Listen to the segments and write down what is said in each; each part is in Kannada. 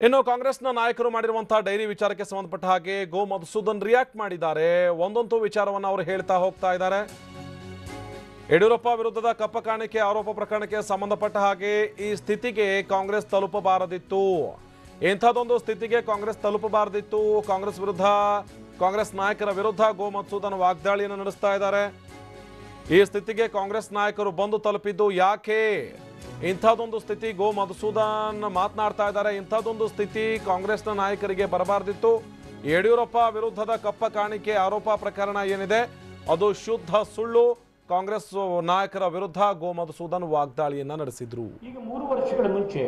ಇನ್ನು ಕಾಂಗ್ರೆಸ್ನ ನಾಯಕರು ಮಾಡಿರುವಂತಹ ಡೈರಿ ವಿಚಾರಕ್ಕೆ ಸಂಬಂಧಪಟ್ಟ ಹಾಗೆ ಗೋ ಮಧುಸೂದನ್ ರಿಯಾಕ್ಟ್ ಮಾಡಿದ್ದಾರೆ. ಒಂದೊಂದು ವಿಚಾರವನ್ನು ಅವರು ಹೇಳ್ತಾ ಹೋಗ್ತಾ ಇದ್ದಾರೆ. ಯಡಿಯೂರಪ್ಪ ವಿರುದ್ಧದ ಕಪ್ಪ ಕಾಣಿಕೆ ಆರೋಪ ಪ್ರಕರಣಕ್ಕೆ ಸಂಬಂಧಪಟ್ಟ ಹಾಗೆ ಈ ಸ್ಥಿತಿಗೆ ಕಾಂಗ್ರೆಸ್ ತಲುಪಬಾರದಿತ್ತು, ಇಂಥದ್ದೊಂದು ಸ್ಥಿತಿಗೆ ಕಾಂಗ್ರೆಸ್ ತಲುಪಬಾರದಿತ್ತು. ಕಾಂಗ್ರೆಸ್ ನಾಯಕರ ವಿರುದ್ಧ ಗೋ ಮಧುಸೂದನ್ ವಾಗ್ದಾಳಿಯನ್ನು ನಡೆಸ್ತಾ ಇದ್ದಾರೆ. ಈ ಸ್ಥಿತಿಗೆ ಕಾಂಗ್ರೆಸ್ ನಾಯಕರು ಬಂದು ತಲುಪಿದ್ದು ಯಾಕೆ? ಇಂಥದ್ದೊಂದು ಸ್ಥಿತಿ ಗೋ ಮಧುಸೂದನ್ ಮಾತನಾಡ್ತಾ ಇದ್ದಾರೆ. ಇಂಥದ್ದೊಂದು ಸ್ಥಿತಿ ಕಾಂಗ್ರೆಸ್ನ ನಾಯಕರಿಗೆ ಬರಬಾರ್ದಿತ್ತು. ಯಡಿಯೂರಪ್ಪ ವಿರುದ್ಧದ ಕಪ್ಪ ಕಾಣಿಕೆ ಆರೋಪ ಪ್ರಕರಣ ಏನಿದೆ ಅದು ಶುದ್ಧ ಸುಳ್ಳು. ಕಾಂಗ್ರೆಸ್ ನಾಯಕರ ವಿರುದ್ಧ ಗೋ ಮಧುಸೂದನ್ ವಾಗ್ದಾಳಿಯನ್ನ ನಡೆಸಿದ್ರು. ಈಗ 3 ವರ್ಷಗಳ ಮುಂಚೆ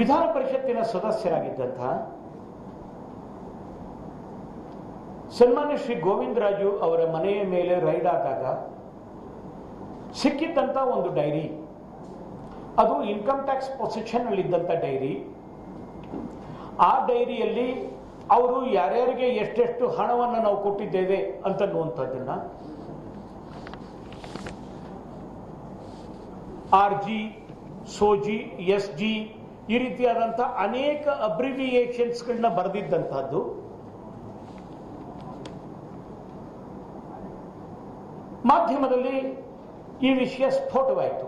ವಿಧಾನ ಪರಿಷತ್ತಿನ ಸದಸ್ಯರಾಗಿದ್ದಂತಹ ಸನ್ಮಾನ್ಯ ಶ್ರೀ ಗೋವಿಂದರಾಜು ಅವರ ಮನೆಯ ಮೇಲೆ ರೈಡ್ ಆದಾಗ ಸಿಕ್ಕಿದ್ದಂಥ ಒಂದು ಡೈರಿ, ಅದು ಇನ್ಕಮ್ ಟ್ಯಾಕ್ಸ್ ಪೊಸೆಷನ್ ಅಲ್ಲಿದ್ದಂಥ ಡೈರಿ. ಆ ಡೈರಿಯಲ್ಲಿ ಅವರು ಯಾರ್ಯಾರಿಗೆ ಎಷ್ಟೆಷ್ಟು ಹಣವನ್ನು ನಾವು ಕೊಟ್ಟಿದ್ದೇವೆ ಅಂತನ್ನುವಂಥದ್ದನ್ನ RG, SOG, SG ಈ ರೀತಿಯಾದಂಥ ಅನೇಕ ಅಬ್ರಿವಿಯೇಷನ್ಸ್ಗಳನ್ನ ಬರೆದಿದ್ದಂಥದ್ದು. ಮಾಧ್ಯಮದಲ್ಲಿ ಈ ವಿಷಯ ಸ್ಫೋಟವಾಯಿತು.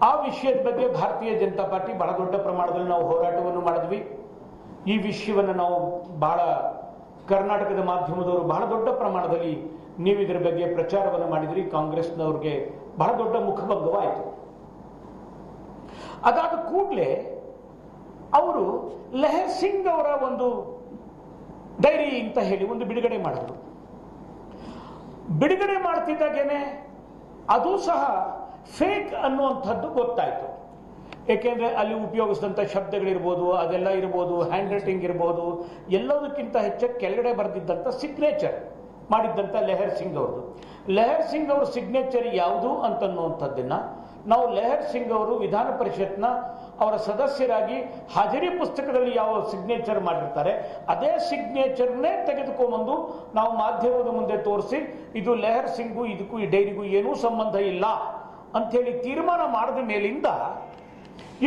ಆ ವಿಷಯದ ಬಗ್ಗೆ ಭಾರತೀಯ ಜನತಾ ಪಾರ್ಟಿ ಬಹಳ ದೊಡ್ಡ ಪ್ರಮಾಣದಲ್ಲಿ ನಾವು ಹೋರಾಟವನ್ನು ಮಾಡಿದ್ವಿ. ಈ ವಿಷಯವನ್ನು ನಾವು ಬಹಳ ಕರ್ನಾಟಕದ ಮಾಧ್ಯಮದವರು ಬಹಳ ದೊಡ್ಡ ಪ್ರಮಾಣದಲ್ಲಿ ನೀವು ಇದರ ಬಗ್ಗೆ ಪ್ರಚಾರವನ್ನು ಮಾಡಿದ್ರಿ. ಕಾಂಗ್ರೆಸ್ನವ್ರಿಗೆ ಬಹಳ ದೊಡ್ಡ ಮುಖಭಂಗವಾಯಿತು. ಅದಾದ ಕೂಡಲೇ ಅವರು ಲೆಹರ್ ಸಿಂಗ್ ಅವರ ಒಂದು ಡೈರಿ ಅಂತ ಹೇಳಿ ಒಂದು ಬಿಡುಗಡೆ ಮಾಡಿದ್ರು. ಬಿಡುಗಡೆ ಮಾಡ್ತಿದ್ದಾಗೇನೆ ಅದು ಸಹ ಫೇಕ್ ಅನ್ನುವಂಥದ್ದು ಗೊತ್ತಾಯಿತು. ಏಕೆಂದರೆ ಅಲ್ಲಿ ಉಪಯೋಗಿಸಿದಂಥ ಶಬ್ದಗಳಿರ್ಬೋದು, ಅದೆಲ್ಲ ಇರ್ಬೋದು, ಹ್ಯಾಂಡ್ ರೈಟಿಂಗ್ ಇರ್ಬೋದು, ಎಲ್ಲದಕ್ಕಿಂತ ಹೆಚ್ಚಾಗಿ ಕೆಳಗಡೆ ಬರೆದಿದ್ದಂಥ ಸಿಗ್ನೇಚರ್ ಮಾಡಿದ್ದಂಥ ಲೆಹರ್ ಸಿಂಗ್ ಅವ್ರದ್ದು. ಲೆಹರ್ ಸಿಂಗ್ ಅವ್ರ ಸಿಗ್ನೇಚರ್ ಯಾವುದು ಅಂತನ್ನುವಂಥದ್ದನ್ನ ನಾವು ಲೆಹರ್ ಸಿಂಗ್ ಅವರು ವಿಧಾನ ಪರಿಷತ್ನ ಅವರ ಸದಸ್ಯರಾಗಿ ಹಾಜರಿ ಪುಸ್ತಕದಲ್ಲಿ ಯಾವ ಸಿಗ್ನೇಚರ್ ಮಾಡಿರ್ತಾರೆ ಅದೇ ಸಿಗ್ನೇಚರ್ನೇ ತೆಗೆದುಕೊಂಡ್ಬಂದು ನಾವು ಮಾಧ್ಯಮದ ಮುಂದೆ ತೋರಿಸಿ ಇದು ಲೆಹರ್ ಸಿಂಗು ಇದಕ್ಕೂ ಈ ಡೈರಿಗೂ ಏನೂ ಸಂಬಂಧ ಇಲ್ಲ ಅಂಥೇಳಿ ತೀರ್ಮಾನ ಮಾಡಿದ ಮೇಲಿಂದ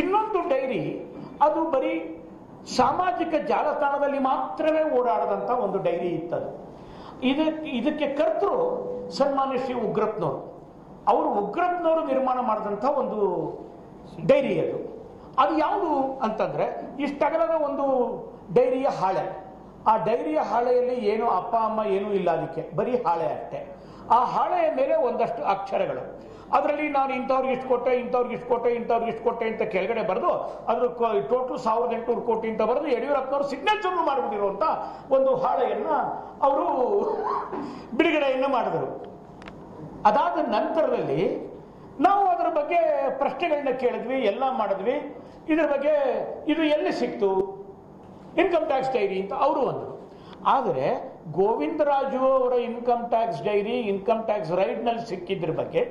ಇನ್ನೊಂದು ಡೈರಿ ಅದು ಬರೀ ಸಾಮಾಜಿಕ ಜಾಲತಾಣದಲ್ಲಿ ಮಾತ್ರವೇ ಓಡಾಡದಂಥ ಒಂದು ಡೈರಿ ಇತ್ತದು. ಇದಕ್ಕೆ ಕರ್ತರು ಸನ್ಮಾನ್ಯ ಶ್ರೀ ಉಗ್ರಪ್ಪನವರು. ಅವರು ಉಗ್ರಪ್ಪನವರು ನಿರ್ಮಾಣ ಮಾಡಿದಂಥ ಒಂದು ಡೈರಿ ಅದು. ಅದು ಯಾವುದು ಅಂತಂದ್ರೆ ಇಷ್ಟಗಲದ ಒಂದು ಡೈರಿಯ ಹಾಳೆ. ಆ ಡೈರಿಯ ಹಾಳೆಯಲ್ಲಿ ಏನು ಅಪ್ಪ ಅಮ್ಮ ಏನೂ ಇಲ್ಲ, ಅದಕ್ಕೆ ಬರೀ ಹಾಳೆ ಅಷ್ಟೇ. ಆ ಹಾಳೆಯ ಮೇಲೆ ಒಂದಷ್ಟು ಅಕ್ಷರಗಳು, ಅದರಲ್ಲಿ ನಾನು ಇಂಥವ್ರಿಗೆ ಇಷ್ಟು ಕೊಟ್ಟೆ, ಇಂಥವ್ರಿಗೆ ಇಷ್ಟು ಕೊಟ್ಟೆ, ಇಂಥವ್ರಿಗೆ ಇಷ್ಟು ಕೊಟ್ಟೆ ಅಂತ ಕೆಳಗಡೆ ಬರೆದು ಅದ್ರ ಟೋಟಲ್ 1800 ಕೋಟಿ ಅಂತ ಬರೆದು ಯಡಿಯೂರಪ್ಪನವರು ಸಿಗ್ನೇಚರ್ ಮಾಡಿಬಿಟ್ಟಿರುವಂಥ ಒಂದು ಹಾಳೆಯನ್ನ ಅವರು ಬಿಡುಗಡೆಯನ್ನು ಮಾಡಿದರು. ಅದಾದ ನಂತರದಲ್ಲಿ ನಾವು ಅದರ ಬಗ್ಗೆ ಪ್ರಶ್ನೆಗಳನ್ನ ಕೇಳಿದ್ವಿ, ಎಲ್ಲ ಮಾಡಿದ್ವಿ. ಇದರ ಬಗ್ಗೆ ಇದು ಎಲ್ಲಿ ಸಿಕ್ತು, ಇನ್ಕಮ್ ಟ್ಯಾಕ್ಸ್ ಡೈರಿ ಅಂತ ಅವರು ಅಂದರು. ಆದರೆ ಗೋವಿಂದರಾಜು ಅವರ income tax diary income tax ರೈಡ್ನಲ್ಲಿ ಸಿಕ್ಕಿದ್ರ ಬಗ್ಗೆ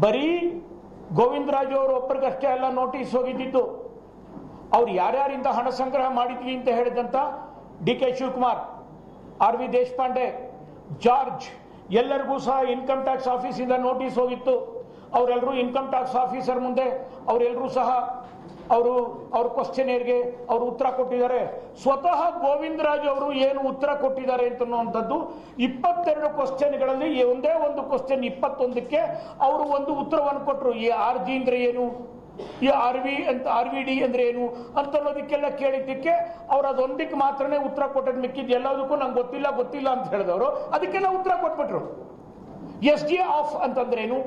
ಬರೀ ಗೋವಿಂದರಾಜು ಅವರು ಒಬ್ಬರಿಗಷ್ಟೇ ಎಲ್ಲ ನೋಟಿಸ್ ಹೋಗಿದ್ದು. ಅವ್ರು ಯಾರ್ಯಾರಿಂದ ಹಣ ಸಂಗ್ರಹ ಮಾಡಿದ್ವಿ ಅಂತ ಹೇಳಿದಂಥ DK Shivakumar, RV Deshpande, George ಎಲ್ಲರಿಗೂ ಸಹ ಇನ್ಕಮ್ ಟ್ಯಾಕ್ಸ್ ಆಫೀಸಿಂದ ನೋಟಿಸ್ ಹೋಗಿತ್ತು. ಅವರೆಲ್ಲರೂ ಇನ್ಕಮ್ ಟ್ಯಾಕ್ಸ್ ಆಫೀಸರ್ ಮುಂದೆ ಅವರೆಲ್ಲರೂ ಸಹ ಅವ್ರ ಕ್ವಶನೇರ್ಗೆ ಅವರು ಉತ್ತರ ಕೊಟ್ಟಿದ್ದಾರೆ. ಸ್ವತಃ ಗೋವಿಂದರಾಜ್ ಅವರು ಏನು ಉತ್ತರ ಕೊಟ್ಟಿದ್ದಾರೆ ಅಂತನ್ನುವಂಥದ್ದು 22 ಕ್ವಶನ್ಗಳಲ್ಲಿ ಒಂದೇ ಒಂದು ಕ್ವಶನ್ 21ಕ್ಕೆ ಅವರು ಒಂದು ಉತ್ತರವನ್ನು ಕೊಟ್ಟರು. ಈ RG ಅಂದ್ರೆ ಏನು, ಈ RVD ಅಂದ್ರೆ ಏನು ಅಂತನ್ನೋದಕ್ಕೆಲ್ಲ ಕೇಳಿದ್ದಕ್ಕೆ ಅವ್ರು ಅದೊಂದಕ್ಕೆ ಮಾತ್ರನೇ ಉತ್ತರ ಕೊಟ್ಟದ್ದು, ಮಿಕ್ಕಿದ್ದು ಎಲ್ಲದಕ್ಕೂ ನಂಗೆ ಗೊತ್ತಿಲ್ಲ ಅಂತ ಹೇಳಿದವರು ಅದಕ್ಕೆಲ್ಲ ಉತ್ತರ ಕೊಟ್ಬಿಟ್ರು. SG ಆಫ್ ಅಂತಂದ್ರೇನು,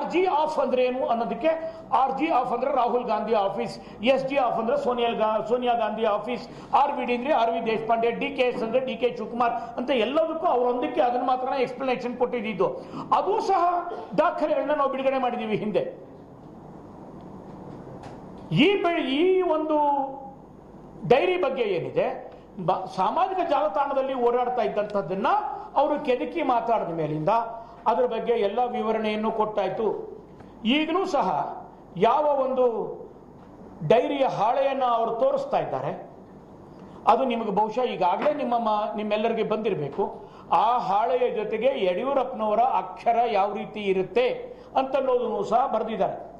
RG ಆಫ್ ಅಂದ್ರೆ ಏನು ಅನ್ನೋದಕ್ಕೆ RG ಆಫ್ ಅಂದ್ರೆ Rahul Gandhi office, SG of ಅಂದ್ರೆ ಸೋನಿಯಾ ಗಾಂಧಿ ಆಫೀಸ್, RVD ಅಂದ್ರೆ RV ದೇಶಪಾಂಡೆ, DKS ಅಂದ್ರೆ DK ಶಿವಕುಮಾರ್ ಅಂತ ಎಲ್ಲದಕ್ಕೂ ಅವರೊಂದಕ್ಕೆ ಅದನ್ನು ಮಾತ್ರ ಎಕ್ಸ್ಪ್ಲನೇಷನ್ ಕೊಟ್ಟಿದ್ದು. ಅದು ಸಹ ದಾಖಲೆಗಳನ್ನ ನಾವು ಬಿಡುಗಡೆ ಮಾಡಿದೀವಿ ಹಿಂದೆ. ಈ ಒಂದು ಡೈರಿ ಬಗ್ಗೆ ಏನಿದೆ ಸಾಮಾಜಿಕ ಜಾಲತಾಣದಲ್ಲಿ ಓಡಾಡ್ತಾ ಇದ್ದಂಥದ್ದನ್ನ ಅವರು ಕೆದಕಿ ಮಾತಾಡಿದ ಮೇಲಿಂದ ಅದರ ಬಗ್ಗೆ ಎಲ್ಲ ವಿವರಣೆಯನ್ನು ಕೊಟ್ಟಾಯ್ತು. ಈಗಲೂ ಸಹ ಯಾವ ಒಂದು ಡೈರಿಯ ಹಾಳೆಯನ್ನು ಅವರು ತೋರಿಸ್ತಾ ಇದ್ದಾರೆ ಅದು ನಿಮಗೆ ಬಹುಶಃ ಈಗಾಗಲೇ ನಿಮ್ಮೆಲ್ಲರಿಗೆ ಬಂದಿರಬೇಕು. ಆ ಹಾಳೆಯ ಜೊತೆಗೆ ಯಡಿಯೂರಪ್ಪನವರ ಅಕ್ಷರ ಯಾವ ರೀತಿ ಇರುತ್ತೆ ಅಂತನ್ನೋದನ್ನು ಸಹ ಬರೆದಿದ್ದಾರೆ.